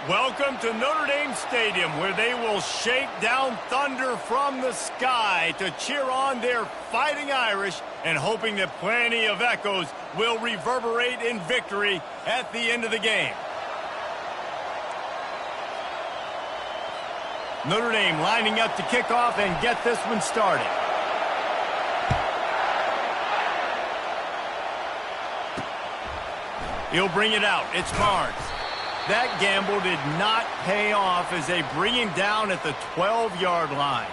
Welcome to Notre Dame Stadium, where they will shake down thunder from the sky to cheer on their Fighting Irish and hoping that plenty of echoes will reverberate in victory at the end of the game. Notre Dame lining up to kick off and get this one started. He'll bring it out. It's Barnes. That gamble did not pay off as they bring him down at the 12-yard line.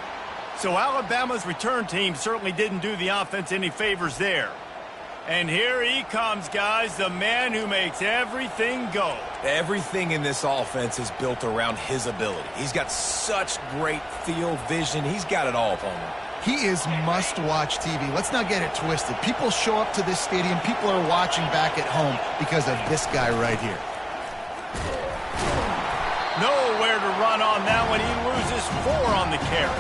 So Alabama's return team certainly didn't do the offense any favors there. And here he comes, guys, the man who makes everything go. Everything in this offense is built around his ability. He's got such great field vision. He's got it all, Palmer. He is must-watch TV. Let's not get it twisted. People show up to this stadium. People are watching back at home because of this guy right here. Nowhere to run on that one. He loses 4 on the carry.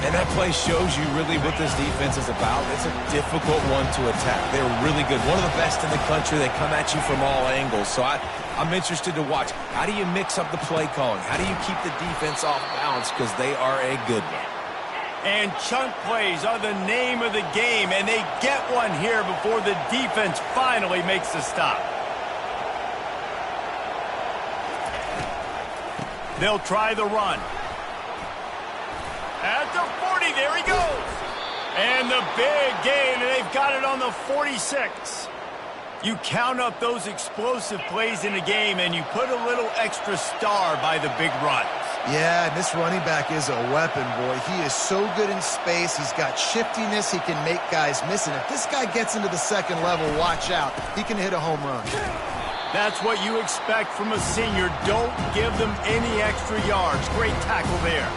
And that play shows you really what this defense is about. It's a difficult one to attack. They're really good. One of the best in the country. They come at you from all angles. So I'm interested to watch. How do you mix up the play calling? How do you keep the defense off balance? Because they are a good one. And chunk plays are the name of the game, and they get one here before the defense finally makes the stop. They'll try the run. At the 40, there he goes. And the big gain, and they've got it on the 46. You count up those explosive plays in the game, and you put a little extra star by the big runs. Yeah, and this running back is a weapon, boy. He is so good in space. He's got shiftiness. He can make guys miss. And if this guy gets into the second level, watch out. He can hit a home run. That's what you expect from a senior. Don't give them any extra yards. Great tackle there.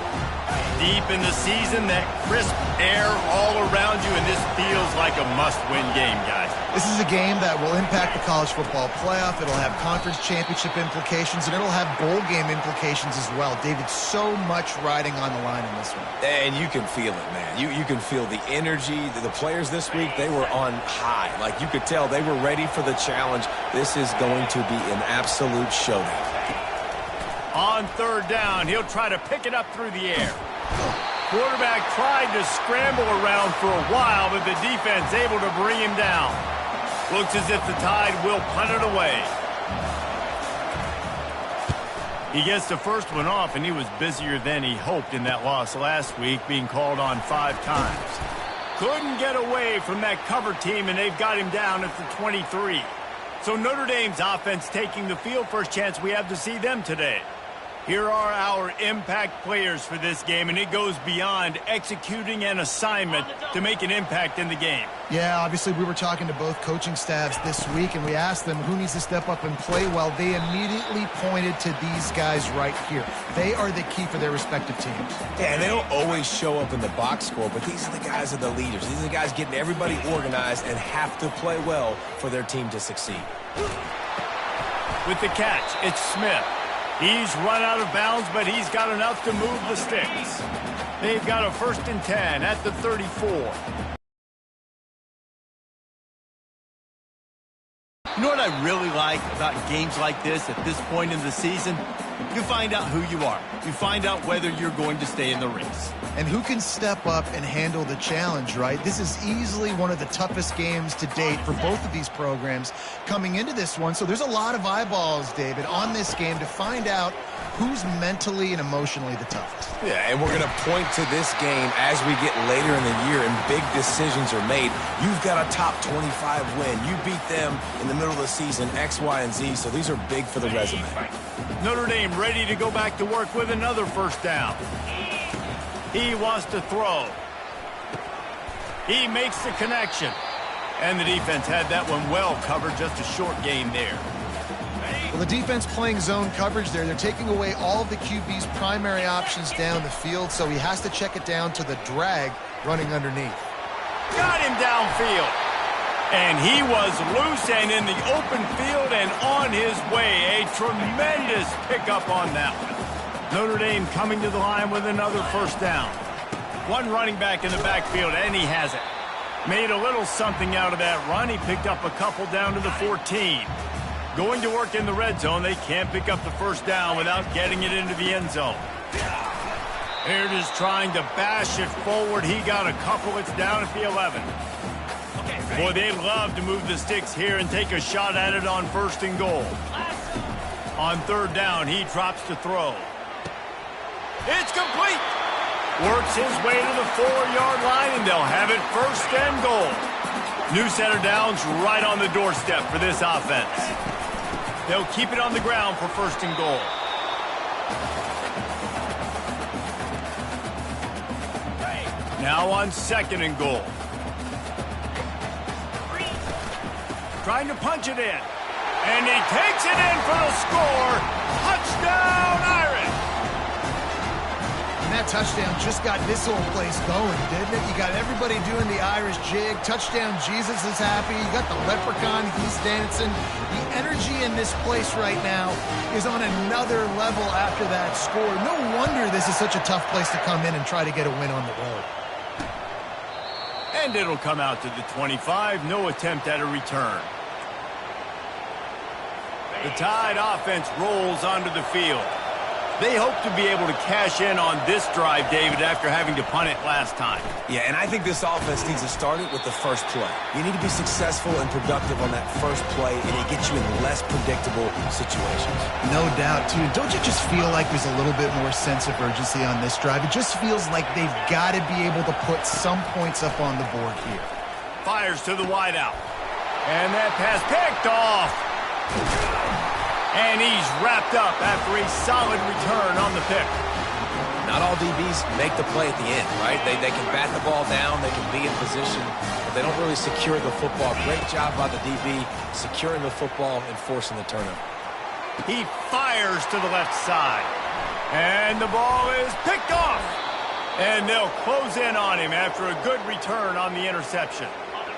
Deep in the season, that crisp air all around you, and this feels like a must-win game, guys. This is a game that will impact the college football playoff. It'll have conference championship implications, and it'll have bowl game implications as well. David, so much riding on the line in this one. And you can feel it, man. You can feel the energy. The players this week, they were on high. Like, you could tell they were ready for the challenge. This is going to be an absolute showdown. On third down, he'll try to pick it up through the air. Quarterback tried to scramble around for a while, but the defense able to bring him down. Looks as if the Tide will punt it away. He gets the first one off, and he was busier than he hoped in that loss last week, being called on 5 times. Couldn't get away from that cover team, and they've got him down at the 23. So Notre Dame's offense taking the field. First chance we have to see them today. Here are our impact players for this game, and it goes beyond executing an assignment to make an impact in the game. Yeah, obviously we were talking to both coaching staffs this week, and we asked them who needs to step up and play well. They immediately pointed to these guys right here. They are the key for their respective teams. Yeah, and they don't always show up in the box score, but these are the guys that are the leaders. These are the guys getting everybody organized and have to play well for their team to succeed. With the catch, it's Smith. He's run out of bounds, but he's got enough to move the sticks. They've got a 1st and 10 at the 34. You know what I really like about games like this at this point in the season? You find out who you are. You find out whether you're going to stay in the race. And who can step up and handle the challenge, right? This is easily one of the toughest games to date for both of these programs coming into this one. So there's a lot of eyeballs, David, on this game to find out who's mentally and emotionally the toughest. Yeah, and we're going to point to this game as we get later in the year and big decisions are made. You've got a top 25 win. You beat them in the middle of the season, X, Y, and Z, so these are big for the resume. Notre Dame ready to go back to work with another 1st down. He wants to throw. He makes the connection. And the defense had that one well covered, just a short gain there. Well, the defense playing zone coverage there. They're taking away all of the QB's primary options down the field, so he has to check it down to the drag running underneath. Got him downfield. And he was loose and in the open field and on his way. A tremendous pickup on that one. Notre Dame coming to the line with another 1st down. One running back in the backfield, and he has it. Made a little something out of that run. He picked up a couple down to the 14. Going to work in the red zone. They can't pick up the first down without getting it into the end zone. Here just trying to bash it forward. He got a couple. It's down at the 11. Boy, they love to move the sticks here and take a shot at it on 1st and goal. On 3rd down, he drops to throw. It's complete. Works his way to the 4-yard line, and they'll have it 1st and goal. New set of downs right on the doorstep for this offense. They'll keep it on the ground for 1st and goal. Now on 2nd and goal. Trying to punch it in. And he takes it in for the score. Touchdown, Irish! And that touchdown just got this whole place going, didn't it? You got everybody doing the Irish jig. Touchdown, Jesus is happy. You got the leprechaun, he's dancing. The energy in this place right now is on another level after that score. No wonder this is such a tough place to come in and try to get a win on the road. And it'll come out to the 25. No attempt at a return. The Tide offense rolls onto the field. They hope to be able to cash in on this drive, David, after having to punt it last time. Yeah, and I think this offense needs to start it with the first play. You need to be successful and productive on that first play, and it gets you in less predictable situations. No doubt, too. Don't you just feel like there's a little bit more sense of urgency on this drive? It just feels like they've got to be able to put some points up on the board here. Fires to the wideout. And that pass picked off. And he's wrapped up after a solid return on the pick. Not all DBs make the play at the end, right? They can bat the ball down, they can be in position, but they don't really secure the football. Great job by the DB securing the football and forcing the turnover. He fires to the left side. And the ball is picked off. And they'll close in on him after a good return on the interception.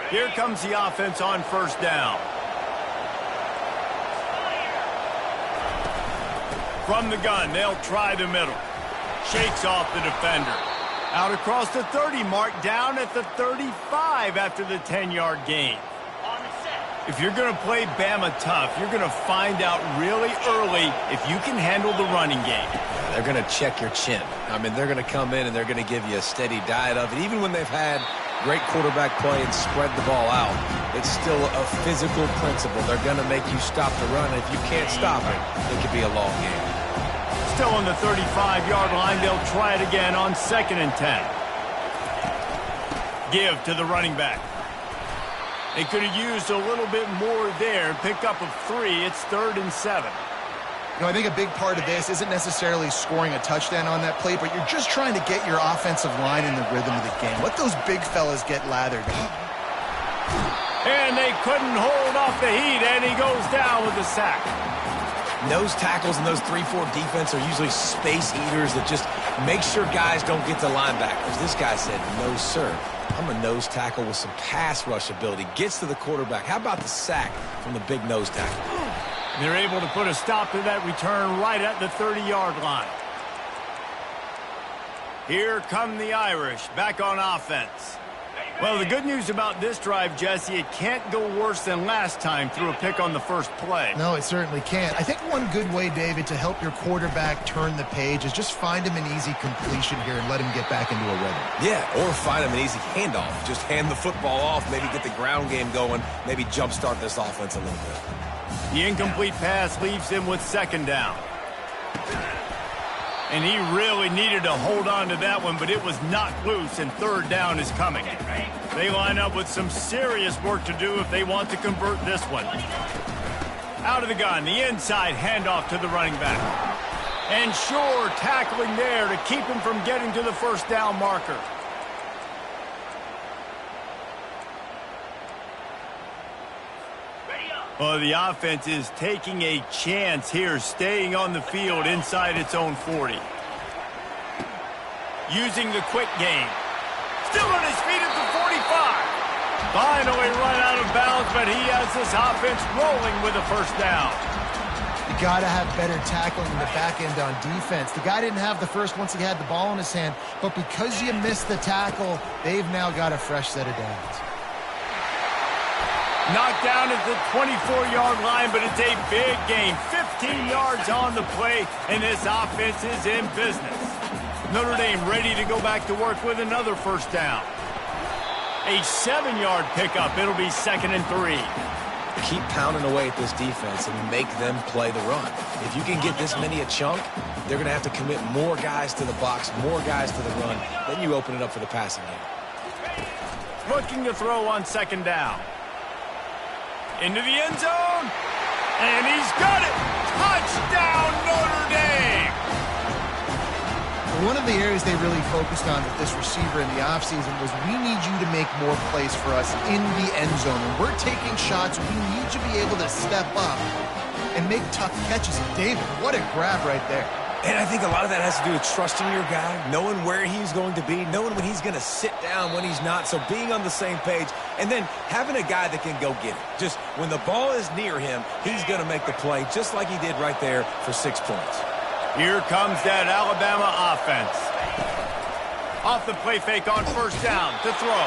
Here comes the offense on 1st down. From the gun, they'll try the middle. Shakes off the defender. Out across the 30 mark, down at the 35 after the 10-yard gain. If you're going to play Bama tough, you're going to find out really early if you can handle the running game. They're going to check your chin. I mean, they're going to come in and they're going to give you a steady diet of it. Even when they've had great quarterback play and spread the ball out, it's still a physical principle. They're going to make you stop the run. If you can't stop it, it could be a long game. Still on the 35-yard line, they'll try it again on 2nd and 10. Give to the running back. They could have used a little bit more there. Pick up of 3. It's 3rd and 7. You know, I think a big part of this isn't necessarily scoring a touchdown on that play, but you're just trying to get your offensive line in the rhythm of the game. Let those big fellas get lathered. And they couldn't hold off the heat, and he goes down with the sack. Nose tackles in those 3-4 defense are usually space eaters that just make sure guys don't get to linebackers. This guy said, no, sir. I'm a nose tackle with some pass rush ability. Gets to the quarterback. How about the sack from the big nose tackle? They're able to put a stop to that return right at the 30-yard line. Here come the Irish back on offense. Well, the good news about this drive, Jesse, it can't go worse than last time through a pick on the first play. No, it certainly can't. I think one good way, David, to help your quarterback turn the page is just find him an easy completion here and let him get back into a rhythm. Yeah, or find him an easy handoff. Just hand the football off, maybe get the ground game going, maybe jumpstart this offense a little bit. The incomplete pass leaves him with 2nd down. And he really needed to hold on to that one, but it was knocked loose, and 3rd down is coming. They line up with some serious work to do if they want to convert this one. Out of the gun, the inside handoff to the running back. And sure, tackling there to keep him from getting to the 1st down marker. Well, the offense is taking a chance here, staying on the field inside its own 40. Using the quick game. Still on his feet at the 45. Finally run out of bounds, but he has this offense rolling with a 1st down. You got to have better tackling in the back end on defense. The guy didn't have the first once he had the ball in his hand, but because you missed the tackle, they've now got a fresh set of downs. Knocked down at the 24-yard line, but it's a big gain. 15 yards on the play, and this offense is in business. Notre Dame ready to go back to work with another first down. A 7-yard pickup. It'll be 2nd and 3. Keep pounding away at this defense and make them play the run. If you can get this many a chunk, they're going to have to commit more guys to the box, more guys to the run. Then you open it up for the passing game. Looking to throw on 2nd down. Into the end zone. And he's got it. Touchdown, Notre Dame. One of the areas they really focused on with this receiver in the offseason was we need you to make more plays for us in the end zone. When we're taking shots, we need you to be able to step up and make tough catches. And David, what a grab right there. And I think a lot of that has to do with trusting your guy, knowing where he's going to be, knowing when he's going to sit down, when he's not. So being on the same page, and then having a guy that can go get it. Just when the ball is near him, he's going to make the play, just like he did right there for 6 points. Here comes that Alabama offense. Off the play fake on first down to throw.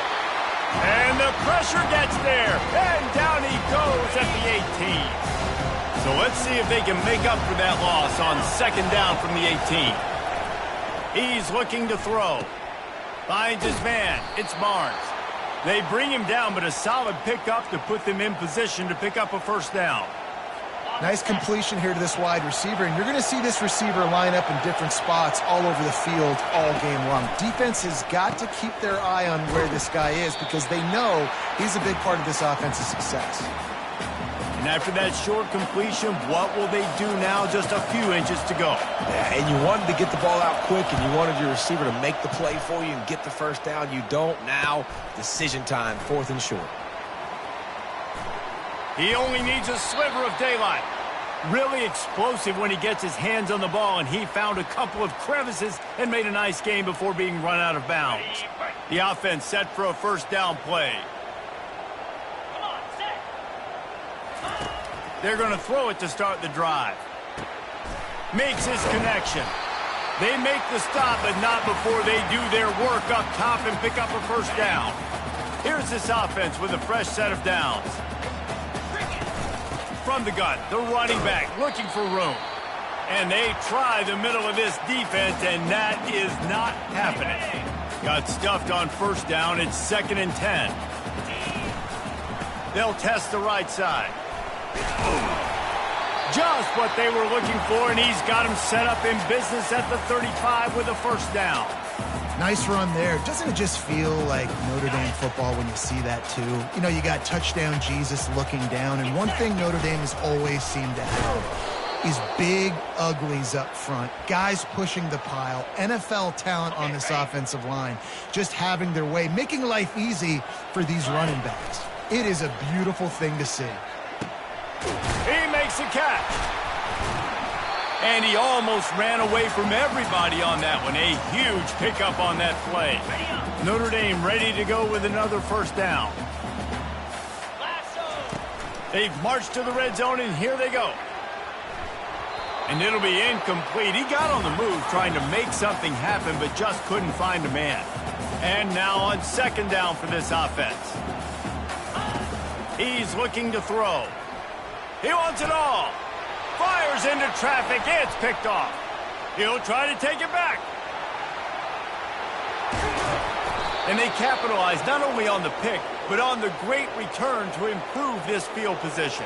And the pressure gets there. And down he goes at the 18. So let's see if they can make up for that loss on 2nd down from the 18. He's looking to throw. Finds his man. It's Barnes. They bring him down, but a solid pickup to put them in position to pick up a first down. Nice completion here to this wide receiver, and you're going to see this receiver line up in different spots all over the field all game long. Defense has got to keep their eye on where this guy is because they know he's a big part of this offense's success. And after that short completion, what will they do now? Just a few inches to go. Yeah, and you wanted to get the ball out quick, and you wanted your receiver to make the play for you and get the first down. You don't now. Decision time, 4th and short. He only needs a sliver of daylight. Really explosive when he gets his hands on the ball, and he found a couple of crevices and made a nice game before being run out of bounds. The offense set for a first down play. They're going to throw it to start the drive. Makes his connection. They make the stop, but not before they do their work up top and pick up a first down. Here's this offense with a fresh set of downs. From the gun, the running back looking for room. And they try the middle of this defense, and that is not happening. Got stuffed on first down. It's 2nd and 10. They'll test the right side. Just what they were looking for, and he's got him set up in business at the 35 with a first down. Nice run there. Doesn't it just feel like Notre Dame football when you see that too? You know, you got touchdown Jesus looking down, and one thing Notre Dame has always seemed to have is big uglies up front, guys pushing the pile, NFL talent on this offensive line, just having their way, making life easy for these running backs. It is a beautiful thing to see. He makes a catch. And he almost ran away from everybody on that one. A huge pickup on that play. Notre Dame ready to go with another first down. They've marched to the red zone, and here they go. And it'll be incomplete. He got on the move trying to make something happen, but just couldn't find a man. And now on 2nd down for this offense. He's looking to throw. He wants it all. Fires into traffic. It's picked off. He'll try to take it back. And they capitalize not only on the pick, but on the great return to improve this field position.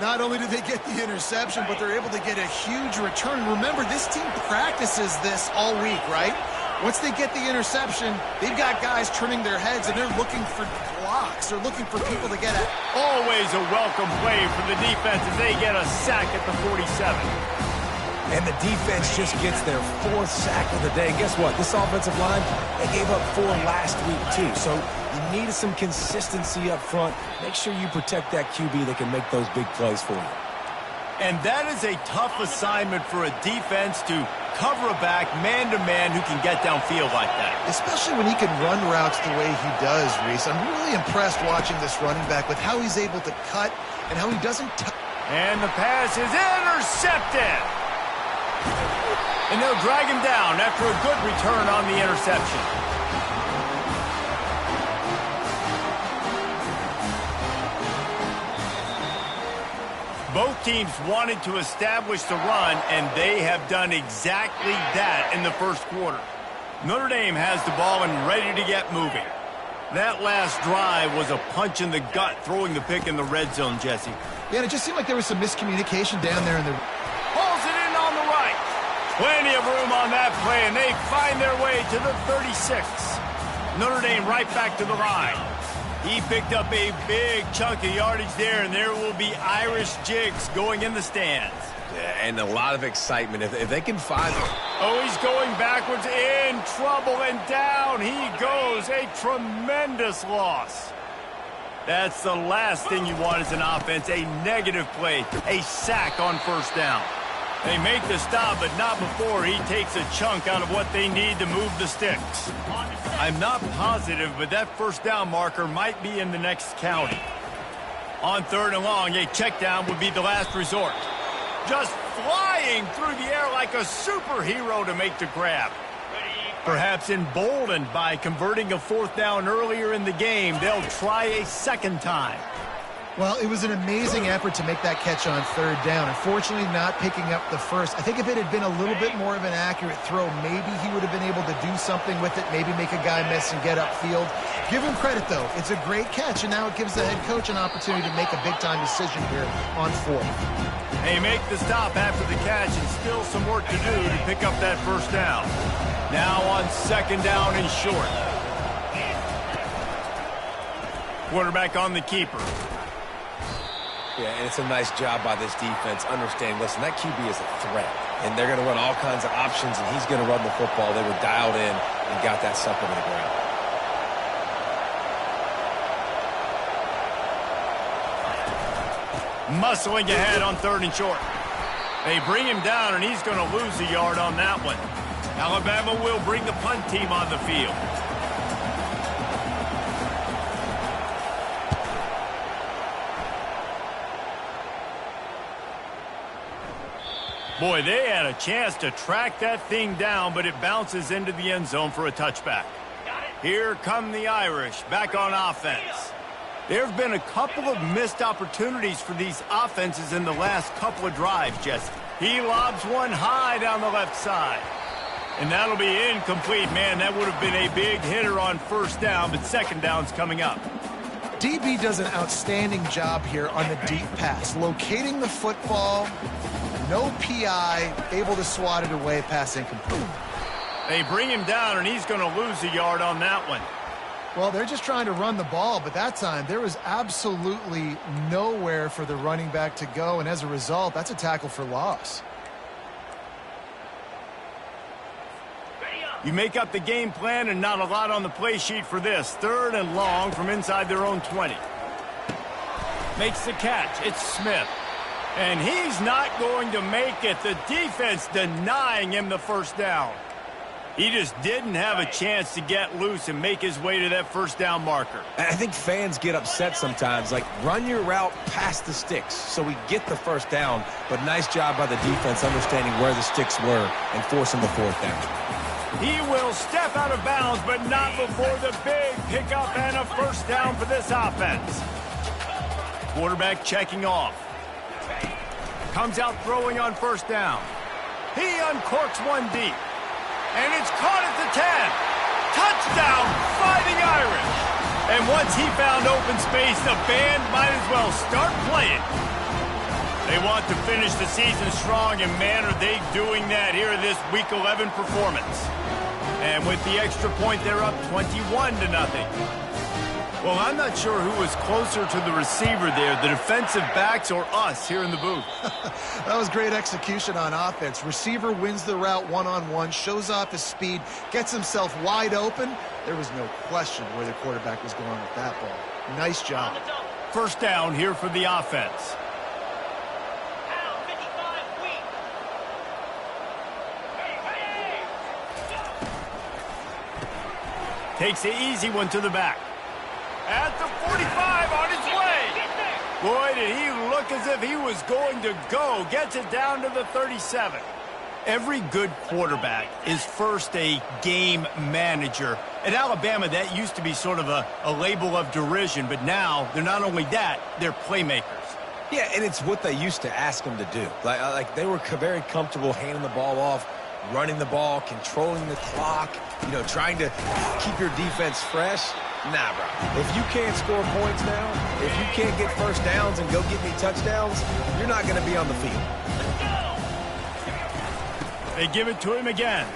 Not only do they get the interception, but they're able to get a huge return. Remember, this team practices this all week, right? Once they get the interception, they've got guys turning their heads, and they're looking for blocks. They're looking for people to get at. Always a welcome play for the defense as they get a sack at the 47. And the defense just gets their 4th sack of the day. Guess what? This offensive line, they gave up 4 last week too. So you need some consistency up front. Make sure you protect that QB that can make those big plays for you. And that is a tough assignment for a defense to cover a back man-to-man who can get downfield like that. Especially when he can run routes the way he does, Reese. I'm really impressed watching this running back with how he's able to cut and how he doesn't... And the pass is intercepted. And they'll drag him down after a good return on the interception. Both teams wanted to establish the run, and they have done exactly that in the first quarter. Notre Dame has the ball and ready to get moving. That last drive was a punch in the gut, throwing the pick in the red zone, Jesse. Yeah, and it just seemed like there was some miscommunication down there in the... Pulls it in on the right. Plenty of room on that play, and they find their way to the 36. Notre Dame right back to the line. He picked up a big chunk of yardage there, and there will be Irish jigs going in the stands. Yeah, and a lot of excitement. If they can find... Oh, he's going backwards, in trouble, and down he goes. A tremendous loss. That's the last thing you want as an offense, a negative play, a sack on first down. They make the stop, but not before he takes a chunk out of what they need to move the sticks. I'm not positive, but that first down marker might be in the next county. On 3rd and long, a check down would be the last resort. Just flying through the air like a superhero to make the grab. Perhaps emboldened by converting a 4th down earlier in the game, they'll try a second time. Well, it was an amazing effort to make that catch on 3rd down. Unfortunately, not picking up the first. I think if it had been a little bit more of an accurate throw, maybe he would have been able to do something with it, maybe make a guy miss and get upfield. Give him credit, though. It's a great catch, and now it gives the head coach an opportunity to make a big-time decision here on 4th. They make the stop after the catch, and still some work to do to pick up that first down. Now on 2nd down and short. Quarterback on the keeper. Yeah, and it's a nice job by this defense. Understand, listen, that QB is a threat, and they're going to run all kinds of options, and he's going to run the football. They were dialed in and got that sucker to the ground. Muscling ahead on 3rd and short. They bring him down, and he's going to lose a yard on that one. Alabama will bring the punt team on the field. Boy, they had a chance to track that thing down, but it bounces into the end zone for a touchback. Here come the Irish back on offense. There have been a couple of missed opportunities for these offenses in the last couple of drives, Jesse. He lobs one high down the left side. And that'll be incomplete. Man, that would have been a big hitter on 1st down, but 2nd down's coming up. DB does an outstanding job here on the deep pass, locating the football, no PI, able to swat it away, pass incomplete. They bring him down, and he's going to lose a yard on that one. Well, they're just trying to run the ball, but that time there was absolutely nowhere for the running back to go, and as a result, that's a tackle for loss. You make up the game plan, and not a lot on the play sheet for this. 3rd and long from inside their own 20. Makes the catch. It's Smith. And he's not going to make it. The defense denying him the first down. He just didn't have a chance to get loose and make his way to that first down marker. And I think fans get upset sometimes. Like, run your route past the sticks so we get the first down. But nice job by the defense understanding where the sticks were and forcing the 4th down. He will step out of bounds, but not before the big pickup and a first down for this offense. Quarterback checking off. Comes out throwing on 1st down. He uncorks one deep. And it's caught at the 10. Touchdown, Fighting Irish. And once he found open space, the band might as well start playing. They want to finish the season strong, and man, are they doing that here in this Week 11 performance. And with the extra point, they're up 21-0. Well, I'm not sure who was closer to the receiver there, the defensive backs or us here in the booth. That was great execution on offense. Receiver wins the route one-on-one, shows off his speed, gets himself wide open. There was no question where the quarterback was going with that ball. Nice job. First down here for the offense. Takes the easy one to the back. At the 45, on his way. Boy, did he look as if he was going to go. Gets it down to the 37. Every good quarterback is first a game manager. At Alabama, that used to be sort of a label of derision, but now they're not only that, they're playmakers. Yeah, and it's what they used to ask them to do. Like they were very comfortable handing the ball off, running the ball, controlling the clock, trying to keep your defense fresh. Nah, bro. If you can't score points now, if you can't get first downs and go get me touchdowns, you're not going to be on the field. They give it to him again.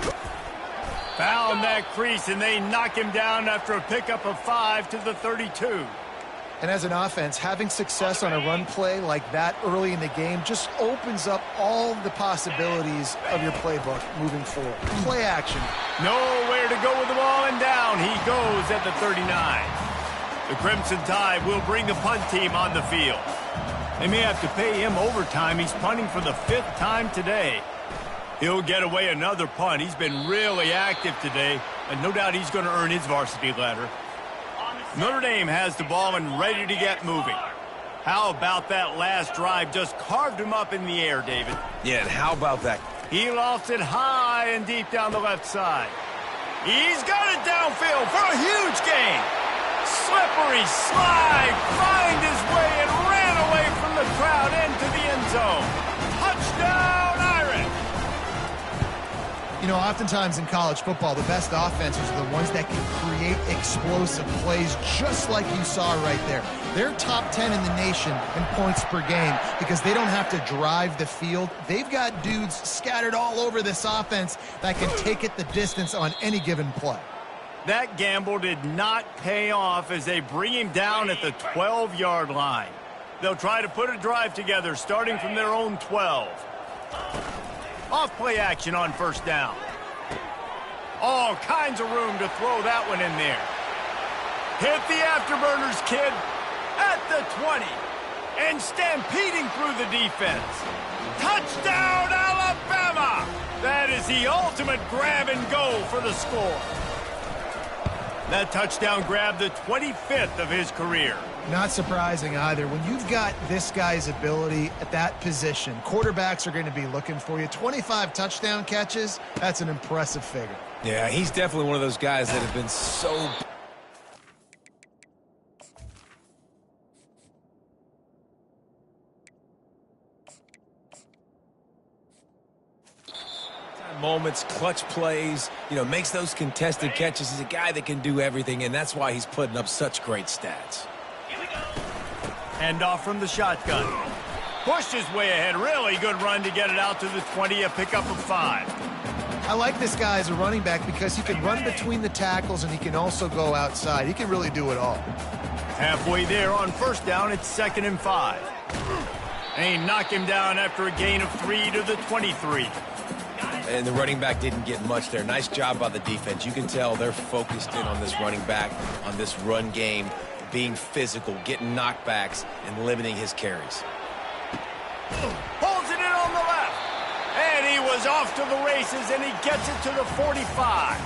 Found that crease, and they knock him down after a pickup of 5 to the 32. And as an offense, having success on a run play like that early in the game just opens up all the possibilities of your playbook moving forward. Play action. Nowhere to go with the ball, and down he goes at the 39. The Crimson Tide will bring the punt team on the field. They may have to pay him overtime. He's punting for the 5th time today. He'll get away another punt. He's been really active today, and no doubt he's going to earn his varsity letter. Notre Dame has the ball and ready to get moving. How about that last drive? Just carved him up in the air, David. Yeah, and how about that? He lofts it high and deep down the left side. He's got it downfield for a huge gain. Slippery slide, find his way and ran away from the crowd into the end zone. Touchdown, Irish! Oftentimes in college football, the best offenses are the ones that can create explosive plays just like you saw right there. They're top 10 in the nation in points per game because they don't have to drive the field. They've got dudes scattered all over this offense that can take it the distance on any given play. That gamble did not pay off as they bring him down at the 12-yard line. They'll try to put a drive together starting from their own 12. Off play action on first down. All kinds of room to throw that one in there. Hit the afterburners, kid, at the 20. And stampeding through the defense. Touchdown, Alabama! That is the ultimate grab and go for the score. That touchdown grabbed the 25th of his career. Not surprising either. When you've got this guy's ability at that position, quarterbacks are going to be looking for you. 25 touchdown catches, that's an impressive figure. Yeah, he's definitely one of those guys that have been so... moments, clutch plays, makes those contested catches. He's a guy that can do everything, and that's why he's putting up such great stats. Hand off from the shotgun. Pushed his way ahead. Really good run to get it out to the 20, a pickup of 5. I like this guy as a running back because he can run between the tackles and he can also go outside. He can really do it all. Halfway there on first down, it's 2nd and 5. They knock him down after a gain of 3 to the 23. And the running back didn't get much there. Nice job by the defense. You can tell they're focused in on this running back, on this run game, being physical, getting knockbacks, and limiting his carries. Pulls it in on the left. And he was off to the races, and he gets it to the 45.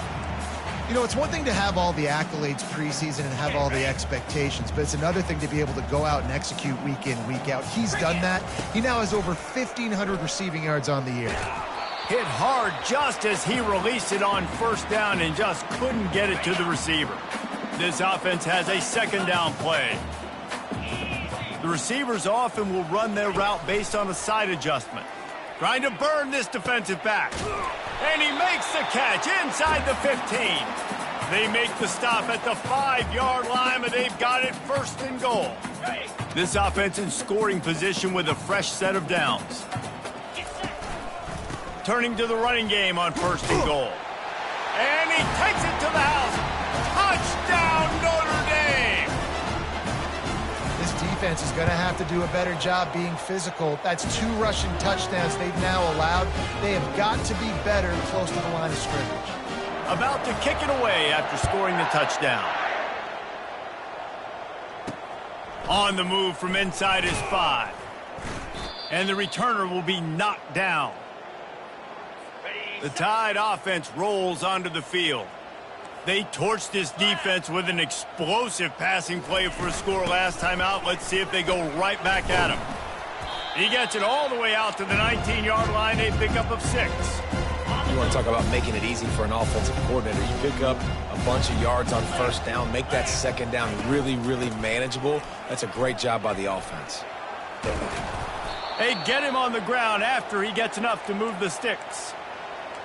It's one thing to have all the accolades preseason and have all the expectations, but it's another thing to be able to go out and execute week in, week out. He's done that. He now has over 1,500 receiving yards on the year. Hit hard just as he released it on first down and just couldn't get it to the receiver. This offense has a 2nd down play. The receivers often will run their route based on a side adjustment. Trying to burn this defensive back. And he makes the catch inside the 15. They make the stop at the 5-yard line, but they've got it 1st and goal. This offense in scoring position with a fresh set of downs. Turning to the running game on 1st and goal. And he takes it to the house. Touchdown, Notre Dame! This defense is going to have to do a better job being physical. That's 2 rushing touchdowns they've now allowed. They have got to be better close to the line of scrimmage. About to kick it away after scoring the touchdown. On the move from inside his 5. And the returner will be knocked down. The Tide offense rolls onto the field. They torched this defense with an explosive passing play for a score last time out. Let's see if they go right back at him. He gets it all the way out to the 19-yard line, a pickup of 6. You want to talk about making it easy for an offensive coordinator. You pick up a bunch of yards on first down, make that 2nd down really, really manageable. That's a great job by the offense. Hey, get him on the ground after he gets enough to move the sticks.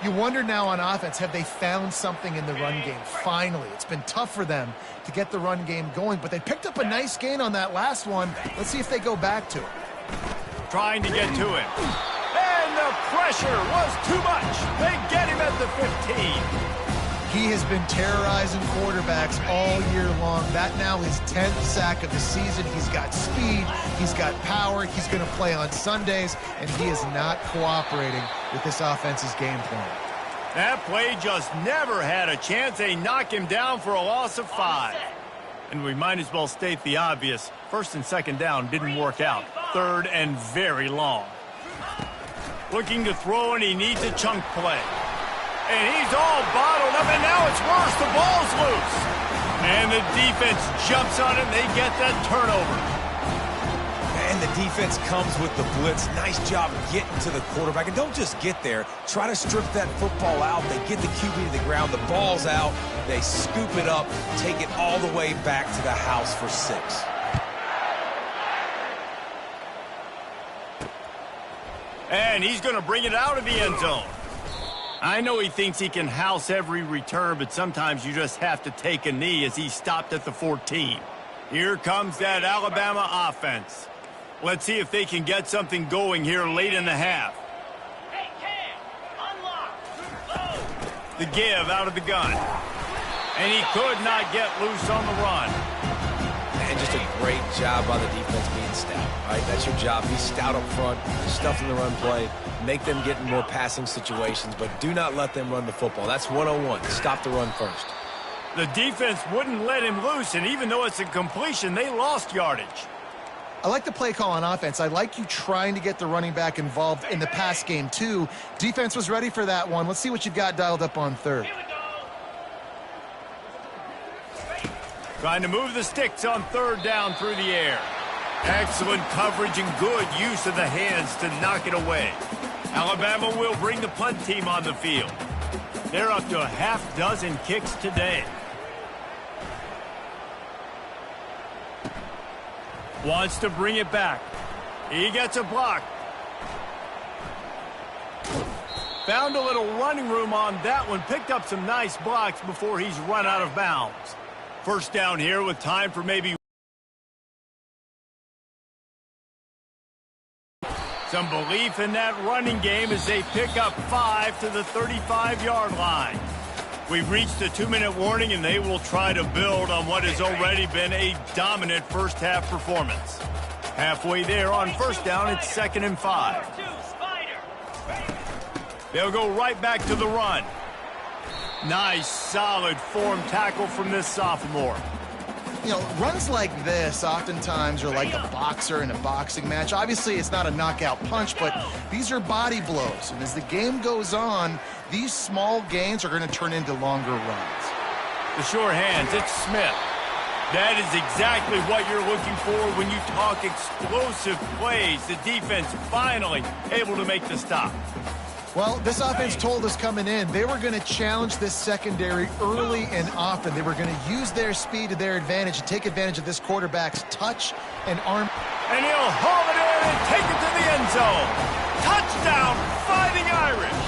You wonder now on offense, have they found something in the run game? Finally, it's been tough for them to get the run game going, but they picked up a nice gain on that last one. Let's see if they go back to it. Trying to get to him. And the pressure was too much. They get him at the 15. He has been terrorizing quarterbacks all year long. That now his 10th sack of the season. He's got speed. He's got power. He's going to play on Sundays, and he is not cooperating with this offense's game plan. That play just never had a chance. They knock him down for a loss of 5. And we might as well state the obvious. First and second down didn't work out. Third and very long. Looking to throw, and he needs a chunk play. And he's all bottled up, and now it's worse. The ball's loose. And the defense jumps on it, and they get that turnover. And the defense comes with the blitz. Nice job getting to the quarterback. And don't just get there. Try to strip that football out. They get the QB to the ground. The ball's out. They scoop it up, take it all the way back to the house for 6. And he's going to bring it out of the end zone. I know he thinks he can house every return, but sometimes you just have to take a knee as he stopped at the 14. Here comes that Alabama offense. Let's see if they can get something going here late in the half. The give out of the gun. And he could not get loose on the run. And just a great job by the defense being stout, right? That's your job. Be stout up front, stuff in the run play, make them get in more passing situations, but do not let them run the football. That's 101. Stop the run first. The defense wouldn't let him loose, and even though it's a completion, they lost yardage. I like the play call on offense. I like you trying to get the running back involved in the pass game, too. Defense was ready for that one. Let's see what you've got dialed up on third. Trying to move the sticks on third down through the air. Excellent coverage and good use of the hands to knock it away. Alabama will bring the punt team on the field. They're up to a half dozen kicks today. Wants to bring it back. He gets a block. Found a little running room on that one. Picked up some nice blocks before he's run out of bounds. First down here with time for maybe some belief in that running game as they pick up 5 to the 35-yard line. We've reached the 2-minute warning, and they will try to build on what has already been a dominant first-half performance. Halfway there on first down, it's 2nd and 5. They'll go right back to the run. Nice, solid form tackle from this sophomore. You know, runs like this oftentimes are like a boxer in a boxing match. Obviously, it's not a knockout punch, but these are body blows. And as the game goes on, these small gains are going to turn into longer runs. The sure hands, it's Smith. That is exactly what you're looking for when you talk explosive plays. The defense finally able to make the stop. Well, this offense told us coming in they were going to challenge this secondary early and often. They were going to use their speed to their advantage and take advantage of this quarterback's touch and arm. And he'll haul it in and take it to the end zone. Touchdown, Fighting Irish.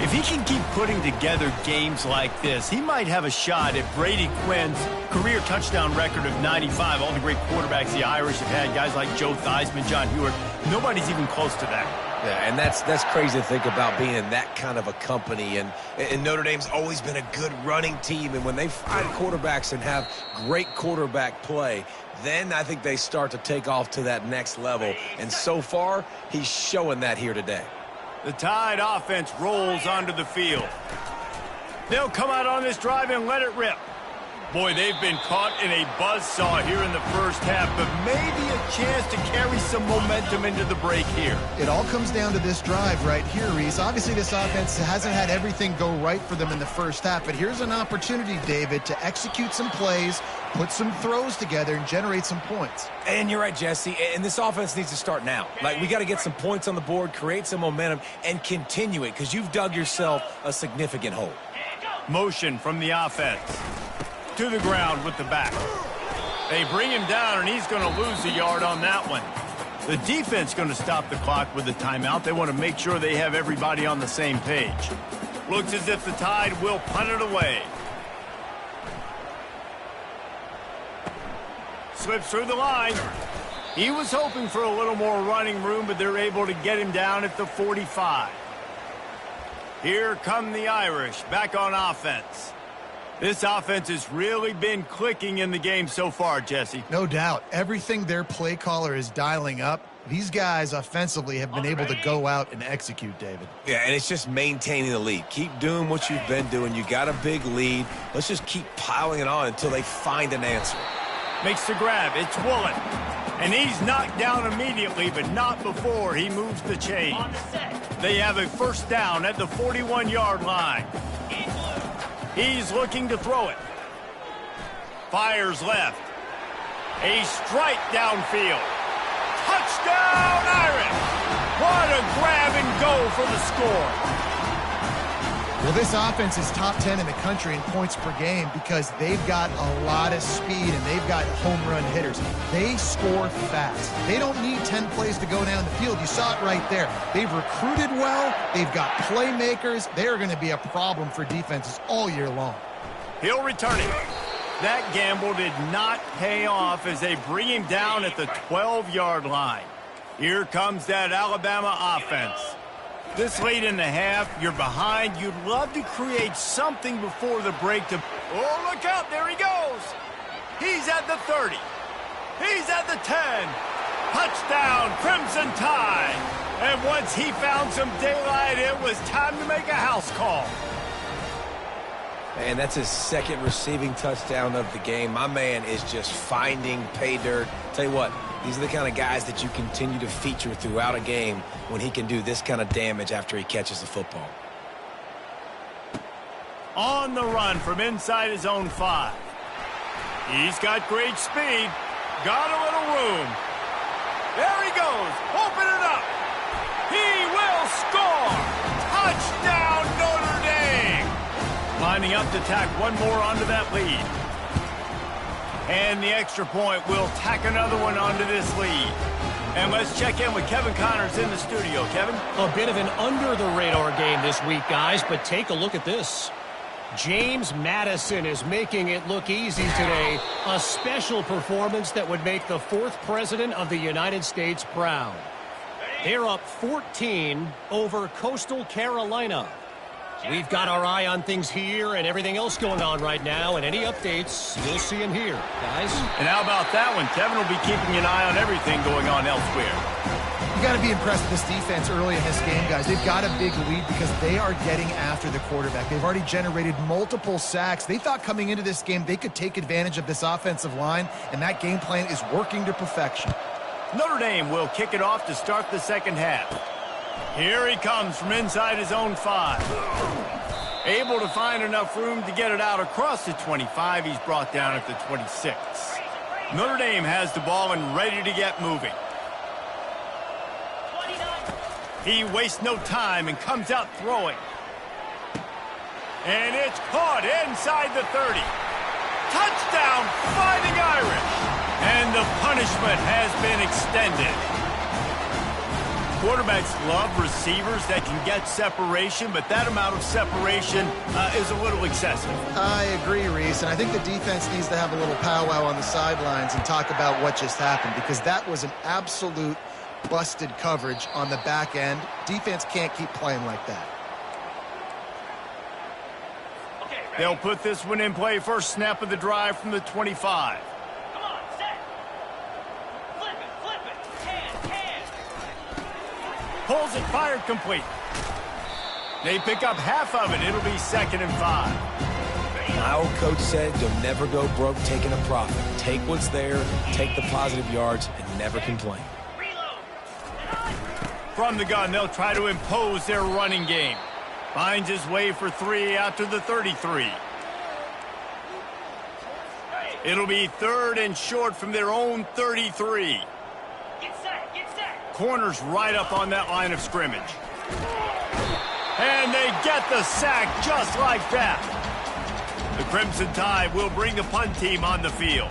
If he can keep putting together games like this, he might have a shot at Brady Quinn's career touchdown record of 95. All the great quarterbacks the Irish have had, guys like Joe Theismann, John Hewitt, nobody's even close to that. Yeah, and that's crazy to think about being in that kind of a company. And Notre Dame's always been a good running team. And when they find quarterbacks and have great quarterback play, then I think they start to take off to that next level. And so far, he's showing that here today. The Tide offense rolls onto the field. They'll come out on this drive and let it rip. Boy, they've been caught in a buzzsaw here in the first half, but maybe a chance to carry some momentum into the break here. It all comes down to this drive right here, Reese. Obviously, this offense hasn't had everything go right for them in the first half, but here's an opportunity, David, to execute some plays, put some throws together, and generate some points. And you're right, Jesse, and this offense needs to start now. Like, we got to get some points on the board, create some momentum, and continue it, because you've dug yourself a significant hole. Motion from the offense. To the ground with the back. They bring him down, and he's going to lose a yard on that one. The defense going to stop the clock with the timeout. They want to make sure they have everybody on the same page. Looks as if the Tide will punt it away. Slips through the line. He was hoping for a little more running room, but they're able to get him down at the 45. Here come the Irish back on offense. This offense has really been clicking in the game so far, Jesse. No doubt. Everything their play caller is dialing up, these guys offensively have been able to go out and execute, David. Yeah, and it's just maintaining the lead. Keep doing what you've been doing. You got a big lead. Let's just keep piling it on until they find an answer. Makes the grab. It's Woolen. And he's knocked down immediately, but not before he moves the chains. They have a first down at the 41-yard line. He's looking to throw it. Fires left. A strike downfield. Touchdown, Irish! What a grab and go for the score. Well, this offense is top 10 in the country in points per game because they've got a lot of speed and they've got home run hitters. They score fast. They don't need 10 plays to go down the field. You saw it right there. They've recruited well. They've got playmakers. They're going to be a problem for defenses all year long. He'll return it. That gamble did not pay off as they bring him down at the 12-yard line. Here comes that Alabama offense. This late in the half, you're behind. You'd love to create something before the break to... Oh, look out. There he goes. He's at the 30. He's at the 10. Touchdown, Crimson Tide. And once he found some daylight, it was time to make a house call. And that's his second receiving touchdown of the game. My man is just finding pay dirt. Tell you what, these are the kind of guys that you continue to feature throughout a game when he can do this kind of damage after he catches the football. On the run from inside his own 5. He's got great speed. Got a little room. There he goes. Open it up. He will score. Touchdown, Notre Dame. Lining up to tack one more onto that lead. And the extra point will tack another one onto this lead. And let's check in with Kevin Connors in the studio. Kevin? A bit of an under-the-radar game this week, guys, but take a look at this. James Madison is making it look easy today. A special performance that would make the 4th president of the United States proud. They're up 14 over Coastal Carolina. We've got our eye on things here and everything else going on right now, and any updates, you'll see them here, guys. And how about that one? Kevin will be keeping an eye on everything going on elsewhere. You got to be impressed with this defense early in this game, guys. They've got a big lead because they are getting after the quarterback. They've already generated multiple sacks. They thought coming into this game they could take advantage of this offensive line, and that game plan is working to perfection. Notre Dame will kick it off to start the second half. Here he comes from inside his own 5. Able to find enough room to get it out across the 25. He's brought down at the 26. Notre Dame has the ball and ready to get moving. He wastes no time and comes out throwing. And it's caught inside the 30. Touchdown, Fighting Irish. And the punishment has been extended. Quarterbacks love receivers that can get separation, but that amount of separation is a little excessive. I agree, Reese, and I think the defense needs to have a little powwow on the sidelines and talk about what just happened, because that was an absolute busted coverage on the back end. Defense can't keep playing like that. They'll put this one in play. First snap of the drive from the 25. Pulls it, fired, complete. They pick up half of it. It'll be 2nd and 5. My old coach said you'll never go broke taking a profit. Take what's there, take the positive yards, and never complain. From the gun, they'll try to impose their running game. Finds his way for 3 out to the 33. It'll be 3rd and short from their own 33. Corners right up on that line of scrimmage. And they get the sack just like that. The Crimson Tide will bring the punt team on the field.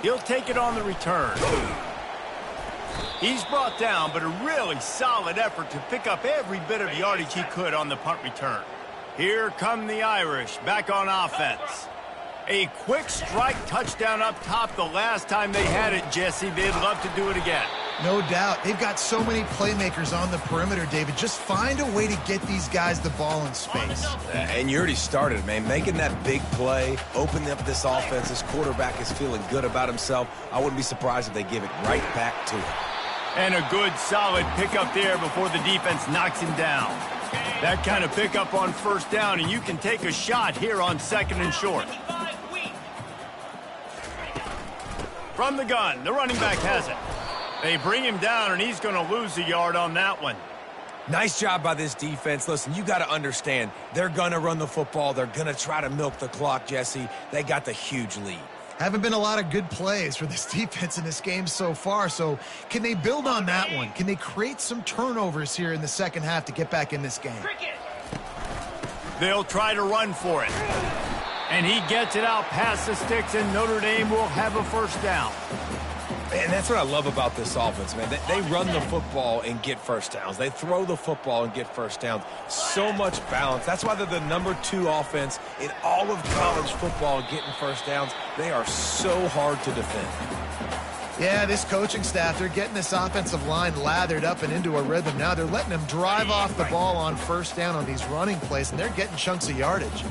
He'll take it on the return. He's brought down, but a really solid effort to pick up every bit of yardage he could on the punt return. Here come the Irish back on offense. A quick strike touchdown up top the last time they had it, Jesse. They'd love to do it again. No doubt. They've got so many playmakers on the perimeter, David. Just find a way to get these guys the ball in space. And you already started, man. Making that big play, opening up this offense. This quarterback is feeling good about himself. I wouldn't be surprised if they give it right back to him. And a good, solid pickup there before the defense knocks him down. That kind of pickup on first down, and you can take a shot here on 2nd and short. From the gun, the running back has it. They bring him down, and he's going to lose a yard on that one. Nice job by this defense. Listen, you got to understand, they're going to run the football. They're going to try to milk the clock, Jesse. They got the huge lead. Haven't been a lot of good plays for this defense in this game so far, so can they build on that one? Can they create some turnovers here in the second half to get back in this game? They'll try to run for it. And he gets it out past the sticks, and Notre Dame will have a first down. And that's what I love about this offense, man. They run the football and get first downs. They throw the football and get first downs. So much balance. That's why they're the #2 offense in all of college football getting first downs. They are so hard to defend. Yeah, this coaching staff, they're getting this offensive line lathered up and into a rhythm. Now they're letting them drive off the ball on first down on these running plays, and they're getting chunks of yardage.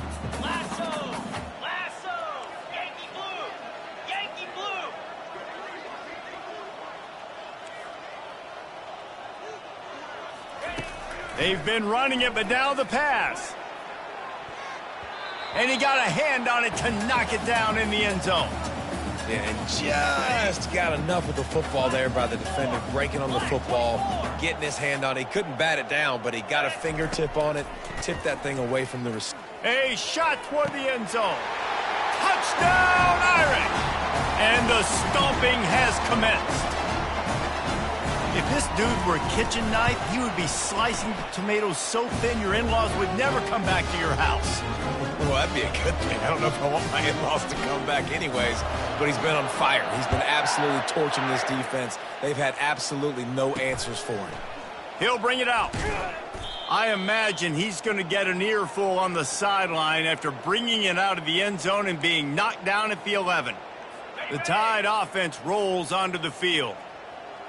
They've been running it, but now the pass. And he got a hand on it to knock it down in the end zone. Yeah, and just got enough of the football there by the defender, breaking on the football, getting his hand on it. He couldn't bat it down, but he got a fingertip on it, tipped that thing away from the receiver. A shot toward the end zone. Touchdown, Irish! And the stomping has commenced. If this dude were a kitchen knife, he would be slicing the tomatoes so thin your in-laws would never come back to your house. Well, that'd be a good thing. I don't know if I want my in-laws to come back anyways, but he's been on fire. He's been absolutely torching this defense. They've had absolutely no answers for him. He'll bring it out. I imagine he's going to get an earful on the sideline after bringing it out of the end zone and being knocked down at the 11. The Tide offense rolls onto the field.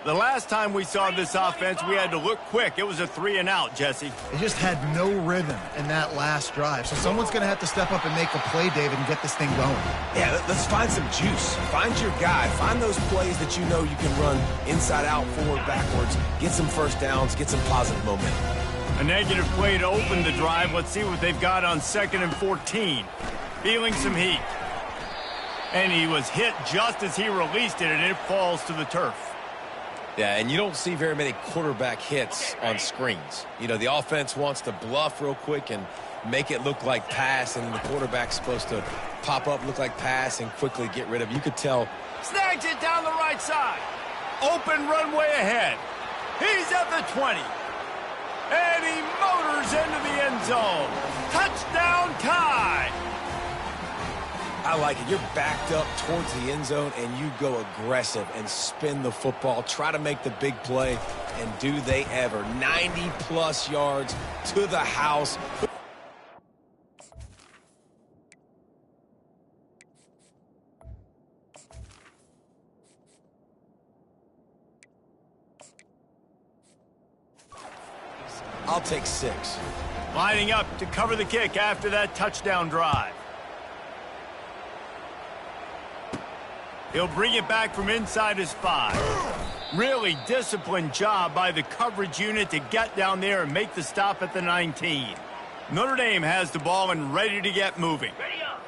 The last time we saw this offense, we had to look quick. It was a 3-and-out, Jesse. They just had no rhythm in that last drive. So someone's going to have to step up and make a play, David, and get this thing going. Yeah, let's find some juice. Find your guy. Find those plays that you know you can run inside out, forward, backwards. Get some first downs. Get some positive momentum. A negative play to open the drive. Let's see what they've got on 2nd and 14. Feeling some heat. And he was hit just as he released it, and it falls to the turf. Yeah, and you don't see very many quarterback hits on screens. You know, the offense wants to bluff real quick and make it look like pass, and the quarterback's supposed to pop up, look like pass, and quickly get rid of it. You could tell. Snags it down the right side. Open runway ahead. He's at the 20. And he motors into the end zone. Touchdown, Tide. I like it. You're backed up towards the end zone, and you go aggressive and spin the football. Try to make the big play, and do they ever. 90-plus yards to the house. I'll take 6. Lining up to cover the kick after that touchdown drive. He'll bring it back from inside his 5. Really disciplined job by the coverage unit to get down there and make the stop at the 19. Notre Dame has the ball and ready to get moving.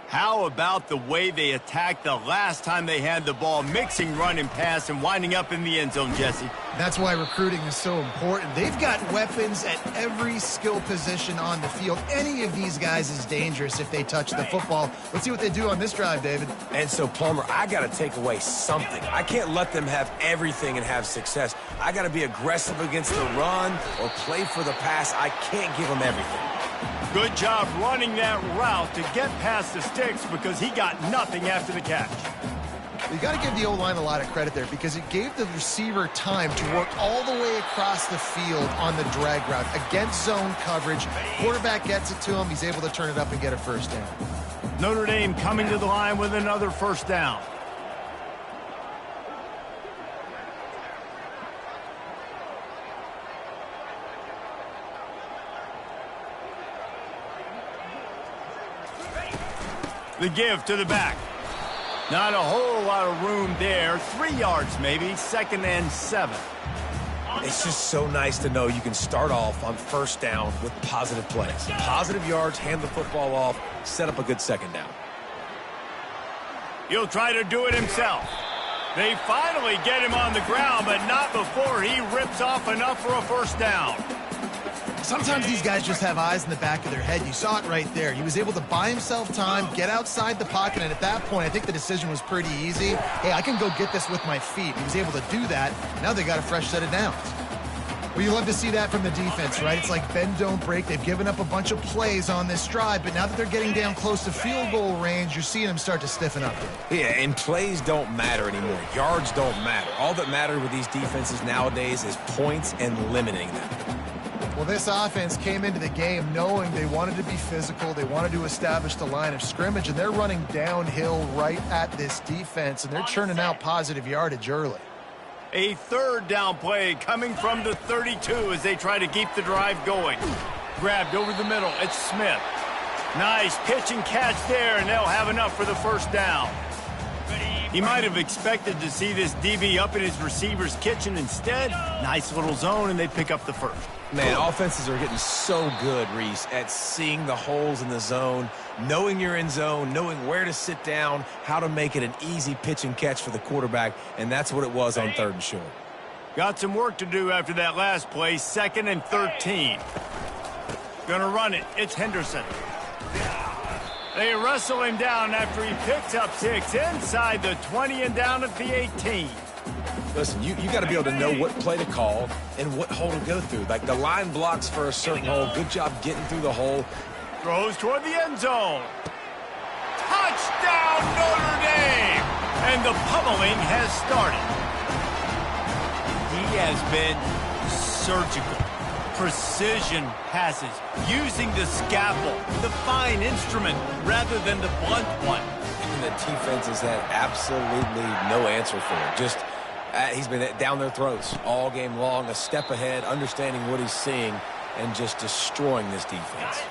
How about the way they attacked the last time they had the ball, mixing run and pass and winding up in the end zone, Jesse? That's why recruiting is so important. They've got weapons at every skill position on the field. Any of these guys is dangerous if they touch the football. Let's see what they do on this drive, David. And so, Plummer, I got to take away something. I can't let them have everything and have success. I got to be aggressive against the run or play for the pass. I can't give them everything. Good job running that route to get past the sticks because he got nothing after the catch. You got to give the O-line a lot of credit there because it gave the receiver time to work all the way across the field on the drag route against zone coverage. Quarterback gets it to him. He's able to turn it up and get a first down. Notre Dame coming to the line with another first down. The give to the back. Not a whole lot of room there. 3 yards maybe. 2nd and 7. It's just so nice to know you can start off on first down with positive plays. Positive yards, hand the football off, set up a good second down. He'll try to do it himself. They finally get him on the ground, but not before he rips off enough for a first down. Sometimes these guys just have eyes in the back of their head. You saw it right there. He was able to buy himself time, get outside the pocket, and at that point, I think the decision was pretty easy. Hey, I can go get this with my feet. He was able to do that. Now they got a fresh set of downs. Well, you love to see that from the defense, right? It's like bend, don't break. They've given up a bunch of plays on this drive, but now that they're getting down close to field goal range, you're seeing them start to stiffen up. Yeah, and plays don't matter anymore. Yards don't matter. All that matters with these defenses nowadays is points and limiting them. Well, this offense came into the game knowing they wanted to be physical. They wanted to establish the line of scrimmage, and they're running downhill right at this defense, and they're churning out positive yardage early. A 3rd down play coming from the 32 as they try to keep the drive going. Grabbed over the middle. It's Smith. Nice pitch and catch there, and they'll have enough for the first down. He might have expected to see this DB up in his receiver's kitchen. Instead, nice little zone, and they pick up the first. Man, offenses are getting so good, Reese, at seeing the holes in the zone, knowing you're in zone, knowing where to sit down, how to make it an easy pitch and catch for the quarterback, and that's what it was on 3rd and short. Got some work to do after that last play, 2nd and 13. Gonna run it. It's Henderson. They wrestle him down after he picks up 6 inside the 20 and down at the 18. Listen, you got to be able to know what play to call and what hole to go through. Like the line blocks for a certain hole. Good job getting through the hole. Throws toward the end zone. Touchdown, Notre Dame! And the pummeling has started. He has been surgical. Precision passes, using the scalpel, the fine instrument, rather than the blunt one. And the defense has had absolutely no answer for it. Just, he's been down their throats all game long, a step ahead, understanding what he's seeing, and just destroying this defense.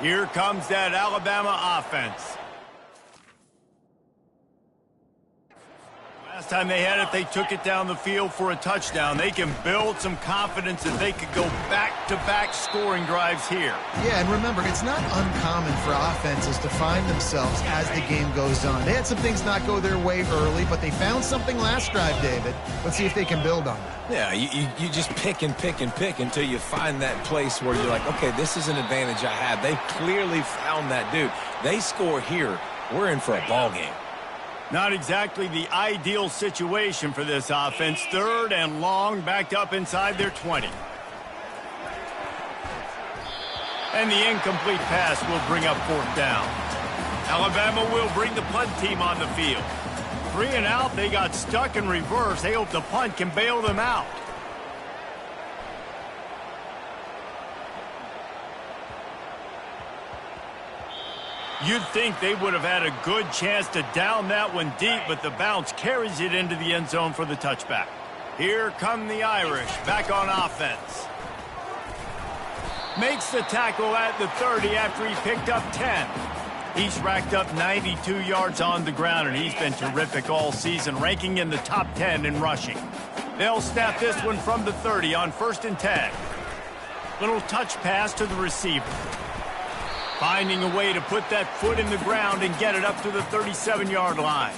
Here comes that Alabama offense. Last time they had it, they took it down the field for a touchdown. They can build some confidence that they could go back-to-back scoring drives here. Yeah, and remember, it's not uncommon for offenses to find themselves as the game goes on. They had some things not go their way early, but they found something last drive, David. Let's see if they can build on that. Yeah, you just pick and pick and pick until you find that place where you're like, okay, this is an advantage I have. They clearly found that dude. They score here. We're in for a ball game. Not exactly the ideal situation for this offense. 3rd and long, backed up inside their 20. And the incomplete pass will bring up 4th down. Alabama will bring the punt team on the field. 3 and out, they got stuck in reverse. They hope the punt can bail them out. You'd think they would have had a good chance to down that one deep, but the bounce carries it into the end zone for the touchback. Here come the Irish, back on offense. Makes the tackle at the 30 after he picked up 10. He's racked up 92 yards on the ground, and he's been terrific all season, ranking in the top 10 in rushing. They'll snap this one from the 30 on 1st and 10. Little touch pass to the receiver. Finding a way to put that foot in the ground and get it up to the 37-yard line.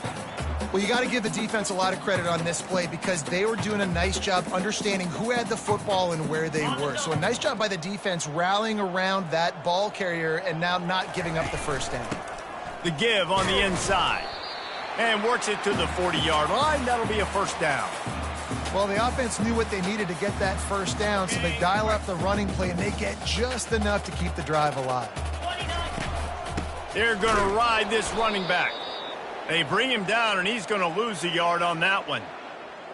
Well, you got to give the defense a lot of credit on this play because they were doing a nice job understanding who had the football and where they were. So a nice job by the defense rallying around that ball carrier and now not giving up the first down. The give on the inside. And works it to the 40-yard line. That'll be a first down. Well, the offense knew what they needed to get that first down, so they dial up the running play, and they get just enough to keep the drive alive. They're going to ride this running back. They bring him down, and he's going to lose a yard on that one.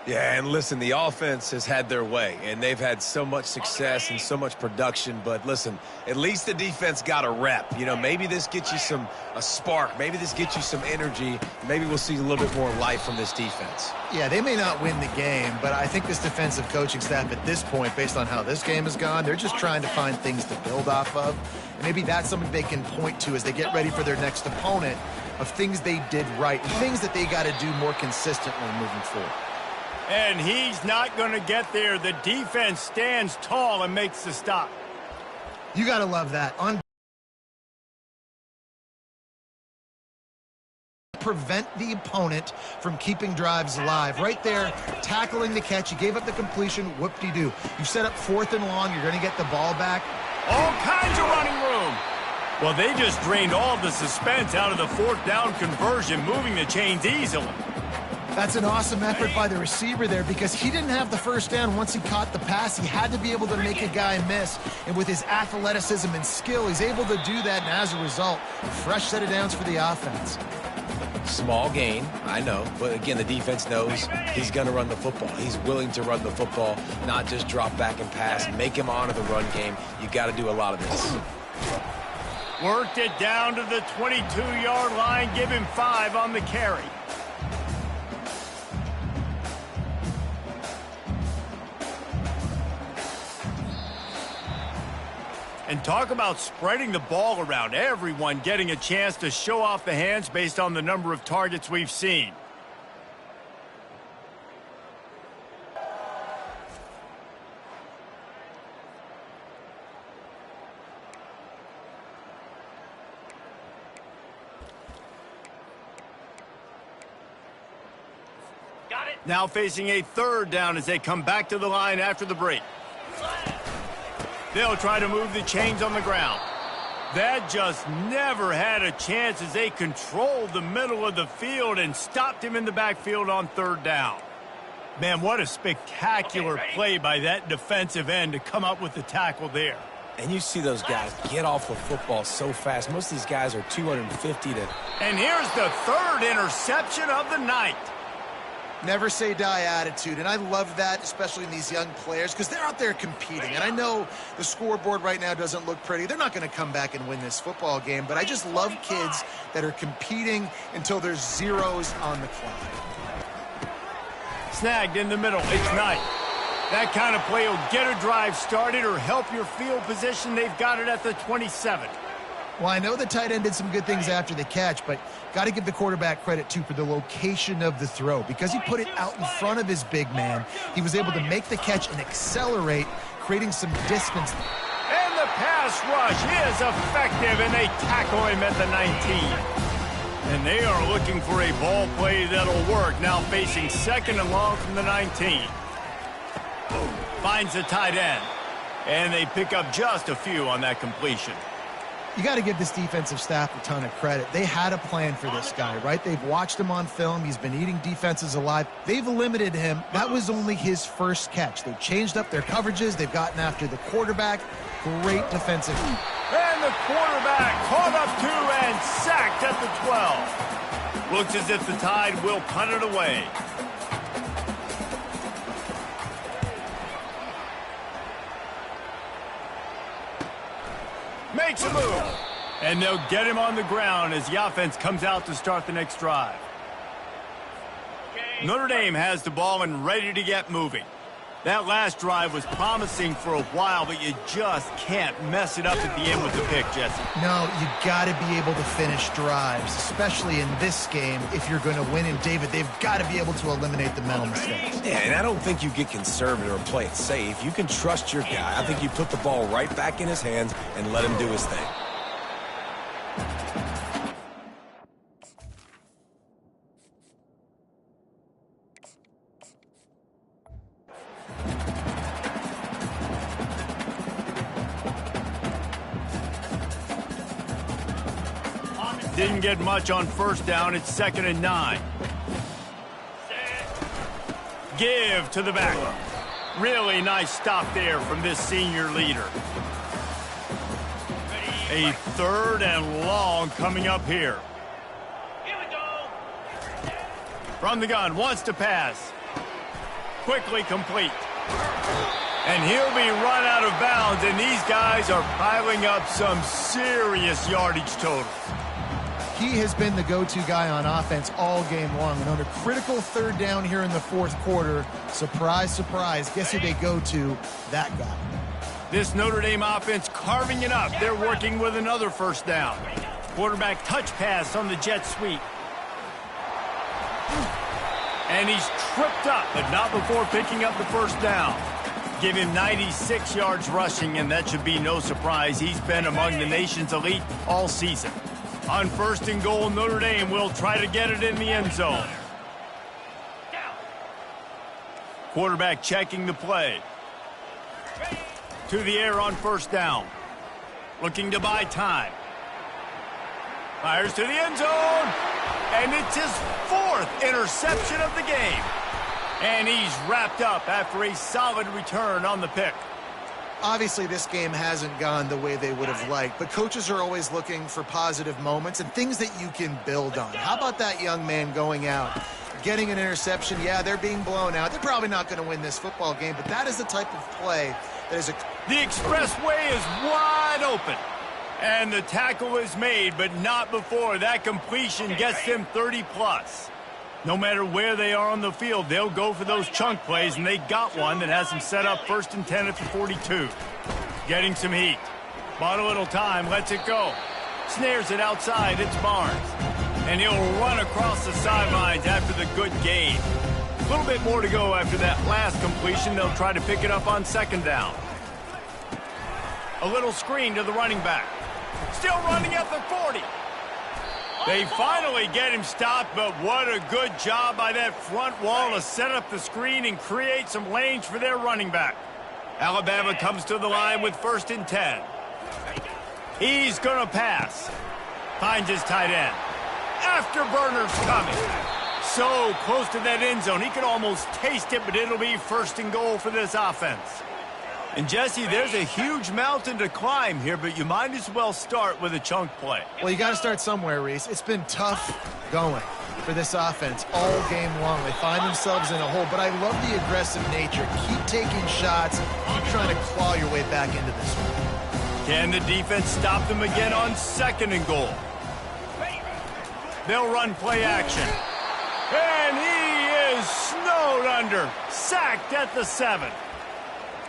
Yeah, and listen, the offense has had their way, and they've had so much success and so much production. But listen, at least the defense got a rep. You know, maybe this gets you a spark. Maybe this gets you some energy. Maybe we'll see a little bit more life from this defense. Yeah, they may not win the game, but I think this defensive coaching staff at this point, based on how this game has gone, they're just trying to find things to build off of. And maybe that's something they can point to as they get ready for their next opponent, of things they did right and things that they got to do more consistently moving forward. And he's not going to get there. The defense stands tall and makes the stop. You got to love that. Prevent the opponent from keeping drives alive. Right there, tackling the catch. You gave up the completion. Whoop-de-doo. You set up 4th and long. You're going to get the ball back. All kinds of running room. Well, they just drained all the suspense out of the 4th down conversion, moving the chains easily. That's an awesome effort by the receiver there, because he didn't have the first down once he caught the pass. He had to be able to make a guy miss. And with his athleticism and skill, he's able to do that. And as a result, fresh set of downs for the offense. Small gain, I know. But again, the defense knows he's going to run the football. He's willing to run the football, not just drop back and pass, make him honor the run game. You got to do a lot of this. Worked it down to the 22-yard line. Give him 5 on the carry. And talk about spreading the ball around. Everyone getting a chance to show off the hands based on the number of targets we've seen. Got it. Now facing a 3rd down as they come back to the line after the break. They'll try to move the chains on the ground. That just never had a chance as they controlled the middle of the field and stopped him in the backfield on 3rd down. Man, what a spectacular play by that defensive end to come up with the tackle there. And you see those guys get off the football so fast. Most of these guys are 250 to... And here's the 3rd interception of the night. Never say die attitude, and I love that, especially in these young players, because they're out there competing. And I know the scoreboard right now doesn't look pretty. They're not going to come back and win this football game, but I just love kids that are competing until there's zeros on the clock. Snagged in the middle. It's Knight. That kind of play will get a drive started or help your field position. They've got it at the 27. Well, I know the tight end did some good things after the catch, but got to give the quarterback credit, too, for the location of the throw. Because he put it out in front of his big man, he was able to make the catch and accelerate, creating some distance. And the pass rush is effective, and they tackle him at the 19. And they are looking for a ball play that'll work, now facing 2nd and long from the 19. Finds the tight end, and they pick up just a few on that completion. You got to give this defensive staff a ton of credit. They had a plan for this guy, right? They've watched him on film. He's been eating defenses alive. They've limited him. That was only his first catch. They've changed up their coverages. They've gotten after the quarterback. Great defensive. And the quarterback caught up to and sacked at the 12. Looks as if the Tide will punt it away. Makes a move. And they'll get him on the ground as the offense comes out to start the next drive. Notre Dame has the ball and ready to get moving. That last drive was promising for a while, but you just can't mess it up at the end with the pick, Jesse. No, you got to be able to finish drives, especially in this game. If you're going to win, and David, they've got to be able to eliminate the mental mistakes. Yeah, and I don't think you get conservative or play it safe. You can trust your guy. I think you put the ball right back in his hands and let him do his thing. Didn't get much on 1st down. It's 2nd and 9. Give to the back. Really nice stop there from this senior leader. A 3rd and long coming up here. From the gun, wants to pass. Quickly complete. And he'll be run out of bounds, and these guys are piling up some serious yardage totals. He has been the go-to guy on offense all game long. And on a critical third down here in the fourth quarter, surprise, surprise, guess who they go to? That guy. This Notre Dame offense carving it up. They're working with another first down. Quarterback touch pass on the jet sweep. And he's tripped up, but not before picking up the first down. Give him 96 yards rushing, and that should be no surprise. He's been among the nation's elite all season. On first and goal, Notre Dame will try to get it in the end zone. Quarterback checking the play. To the air on first down. Looking to buy time. Fires to the end zone. And it's his fourth interception of the game. And he's wrapped up after a solid return on the pick. Obviously, this game hasn't gone the way they would have liked, but coaches are always looking for positive moments and things that you can build on. How about that young man going out, getting an interception? Yeah, they're being blown out. They're probably not going to win this football game, but that is the type of play that is a... The expressway is wide open. And the tackle is made, but not before that completion gets them 30-plus. No matter where they are on the field, they'll go for those chunk plays, and they got one that has them set up 1st and 10 at the 42. Getting some heat. Bought a little time, lets it go. Snares it outside, it's Barnes. And he'll run across the sidelines after the good gain. A little bit more to go after that last completion. They'll try to pick it up on second down. A little screen to the running back. Still running at the 40. They finally get him stopped, but what a good job by that front wall to set up the screen and create some lanes for their running back. Alabama comes to the line with 1st and 10. He's going to pass. Finds his tight end. Afterburner's coming. So close to that end zone. He could almost taste it, but it'll be 1st and goal for this offense. And, Jesse, there's a huge mountain to climb here, but you might as well start with a chunk play. Well, you got to start somewhere, Reese. It's been tough going for this offense all game long. They find themselves in a hole, but I love the aggressive nature. Keep taking shots. Keep trying to claw your way back into this one. Can the defense stop them again on 2nd and goal? They'll run play action. And he is snowed under. Sacked at the 7.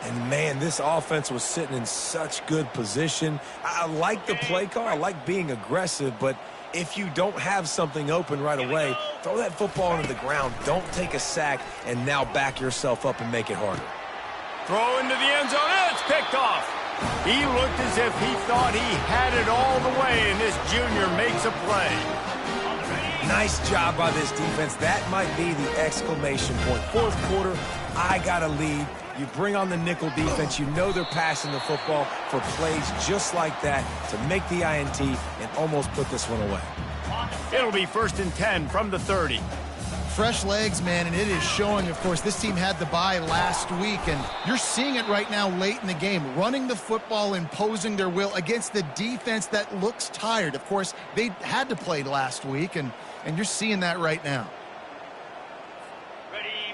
And, man, this offense was sitting in such good position. I like the play call. I like being aggressive, but if you don't have something open right away, throw that football into the ground. Don't take a sack and now back yourself up and make it harder. Throw into the end zone. It's picked off. He looked as if he thought he had it all the way, and this junior makes a play. Nice job by this defense. That might be the exclamation point. Fourth quarter, I got a lead. You bring on the nickel defense. You know they're passing the football for plays just like that to make the INT and almost put this one away. It'll be 1st and 10 from the 30. Fresh legs, man, and it is showing, of course. This team had the bye last week, and you're seeing it right now late in the game, running the football, imposing their will against the defense that looks tired. Of course, they had to play last week, and you're seeing that right now.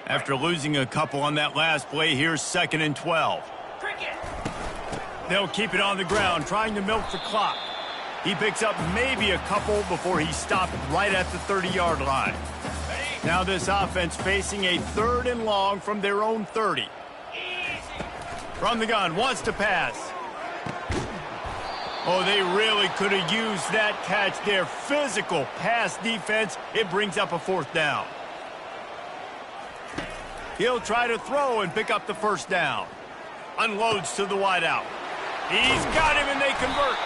After losing a couple on that last play, here's 2nd and 12. They'll keep it on the ground, trying to milk the clock. He picks up maybe a couple before he's stopped right at the 30-yard line. Now this offense facing a 3rd and long from their own 30. From the gun, wants to pass. Oh, they really could have used that catch there. Physical pass defense. It brings up a 4th down. He'll try to throw and pick up the 1st down. Unloads to the wideout. He's got him, and they convert.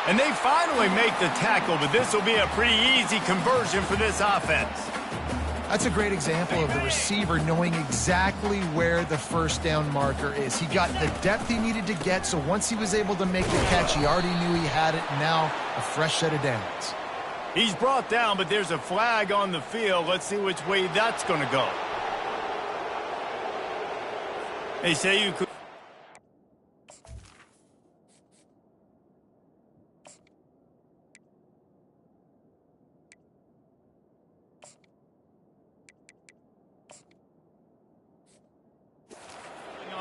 And they finally make the tackle, but this will be a pretty easy conversion for this offense. That's a great example of the receiver knowing exactly where the 1st down marker is. He got the depth he needed to get, so once he was able to make the catch, he already knew he had it. Now a fresh set of downs. He's brought down, but there's a flag on the field. Let's see which way that's going to go. They say you could.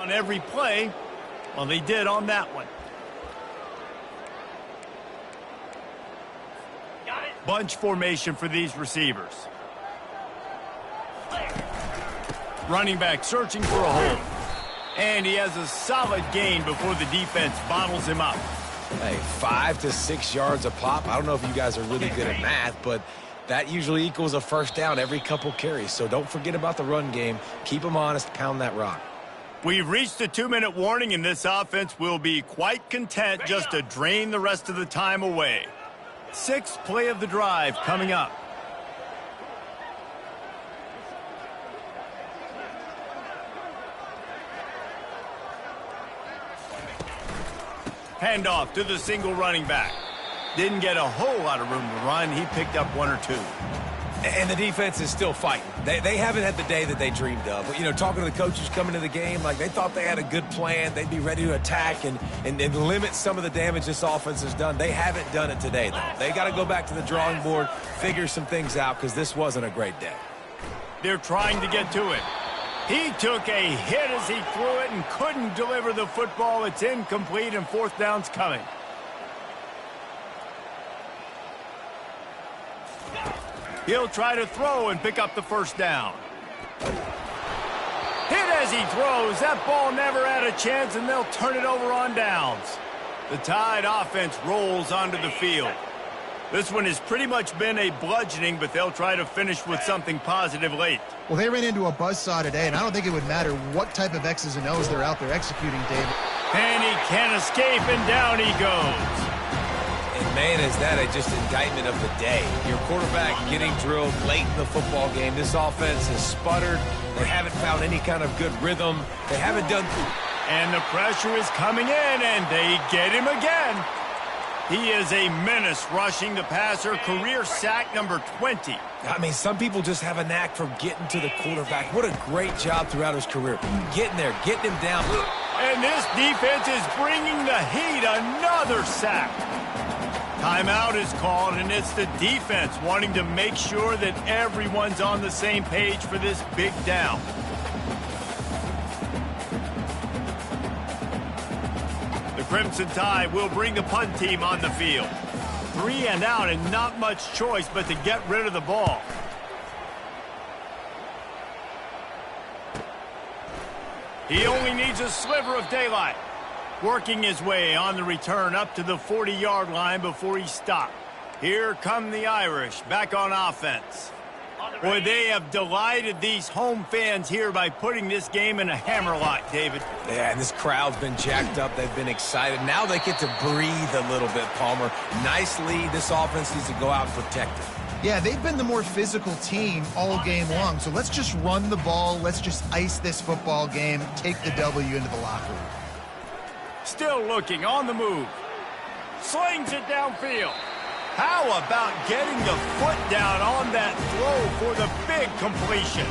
on every play. Well, they did on that one. Bunch formation for these receivers. Running back searching for a hole. And he has a solid gain before the defense bottles him up. Hey, 5 to 6 yards a pop. I don't know if you guys are really good at math, but that usually equals a first down every couple carries. So don't forget about the run game. Keep them honest. Pound that rock. We've reached a 2-minute warning, and this offense will be quite content just to drain the rest of the time away. 6th play of the drive coming up. Handoff to the single running back. Didn't get a whole lot of room to run. He picked up 1 or 2. And the defense is still fighting. They haven't had the day that they dreamed of. But, you know, talking to the coaches coming to the game, like they thought they had a good plan. They'd be ready to attack and limit some of the damage this offense has done. They haven't done it today, though. They got to go back to the drawing board, figure some things out, because this wasn't a great day. They're trying to get to it. He took a hit as he threw it and couldn't deliver the football. It's incomplete, and 4th down's coming. He'll try to throw and pick up the first down. Hit as he throws. That ball never had a chance, and they'll turn it over on downs. The Tide offense rolls onto the field. This one has pretty much been a bludgeoning, but they'll try to finish with something positive late. Well, they ran into a buzzsaw today, and I don't think it would matter what type of X's and O's they're out there executing, David. And he can't escape, and down he goes. And, man, is that just indictment of the day. Your quarterback getting drilled late in the football game. This offense has sputtered. They haven't found any kind of good rhythm. They haven't done... And the pressure is coming in, and they get him again. He is a menace rushing the passer. Career sack number 20. I mean, some people just have a knack for getting to the quarterback. What a great job throughout his career. Getting there, getting him down. And this defense is bringing the heat. Another sack. Timeout is called, and it's the defense wanting to make sure that everyone's on the same page for this big down. The Crimson Tide will bring the punt team on the field. 3 and out, and not much choice but to get rid of the ball. He only needs a sliver of daylight. Working his way on the return up to the 40-yard line before he stopped. Here come the Irish back on offense. Boy, they have delighted these home fans here by putting this game in a hammerlock, David. Yeah, and this crowd's been jacked up. They've been excited. Now they get to breathe a little bit, Palmer. Nice lead. This offense needs to go out and protect it. Yeah, they've been the more physical team all game long, so let's just run the ball. Let's just ice this football game, take the W into the locker room. Still looking on the move. Slings it downfield. How about getting the foot down on that throw for the big completion?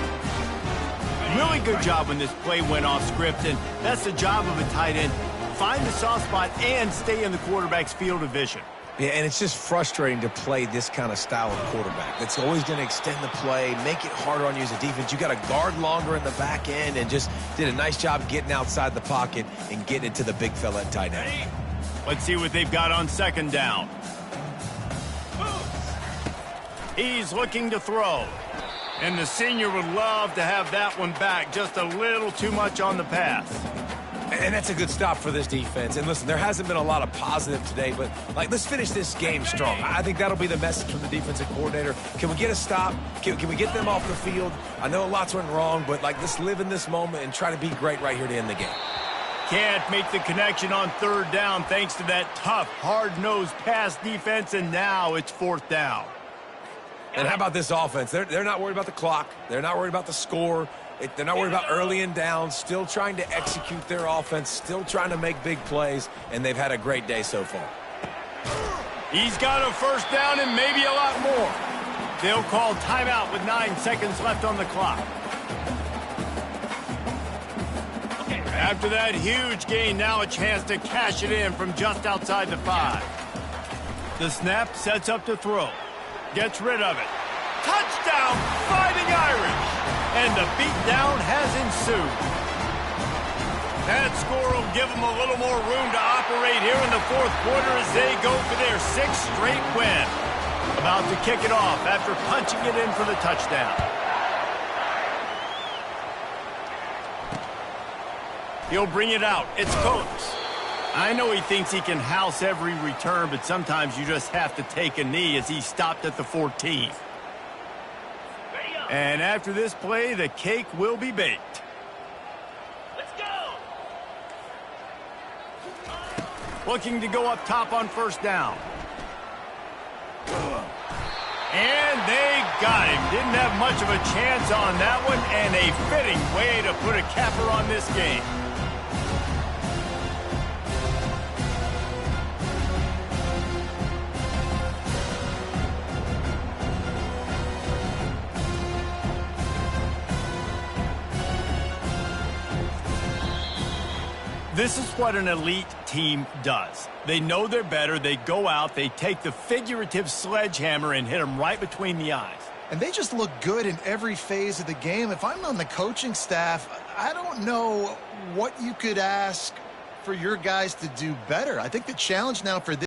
Really good job when this play went off script, and that's the job of a tight end. Find the soft spot and stay in the quarterback's field of vision. Yeah, and it's just frustrating to play this kind of style of quarterback. That's always going to extend the play, make it harder on you as a defense. You got to guard longer in the back end, and just did a nice job getting outside the pocket and getting it to the big fella at tight end. Let's see what they've got on 2nd down. He's looking to throw. And the senior would love to have that one back. Just a little too much on the pass. And that's a good stop for this defense. And listen, there hasn't been a lot of positive today, but let's finish this game strong. I think that'll be the message from the defensive coordinator. Can we get a stop? Can we get them off the field? I know lots went wrong, but let's live in this moment and try to be great right here to end the game. Can't make the connection on 3rd down thanks to that tough, hard-nosed pass defense, and now it's 4th down. And how about this offense? They're not worried about the clock. They're not worried about the score. They're not worried about early and down. Still trying to execute their offense. Still trying to make big plays. And they've had a great day so far. He's got a 1st down and maybe a lot more. They'll call timeout with 9 seconds left on the clock. After that huge gain, now a chance to cash it in from just outside the 5. The snap sets up to throw. Gets rid of it. Touchdown, Fighting Irish! And the beatdown has ensued. that score will give them a little more room to operate here in the fourth quarter as they go for their 6th straight win. About to kick it off after punching it in for the touchdown. He'll bring it out. It's Cooks. I know he thinks he can house every return, but sometimes you just have to take a knee as he stopped at the 14. And after this play, the cake will be baked. Let's go! Looking to go up top on first down. And they got him. Didn't have much of a chance on that one, and a fitting way to put a capper on this game. This is what an elite team does. They know they're better. They go out. They take the figurative sledgehammer and hit them right between the eyes. And they just look good in every phase of the game. If I'm on the coaching staff, I don't know what you could ask for your guys to do better. I think the challenge now for this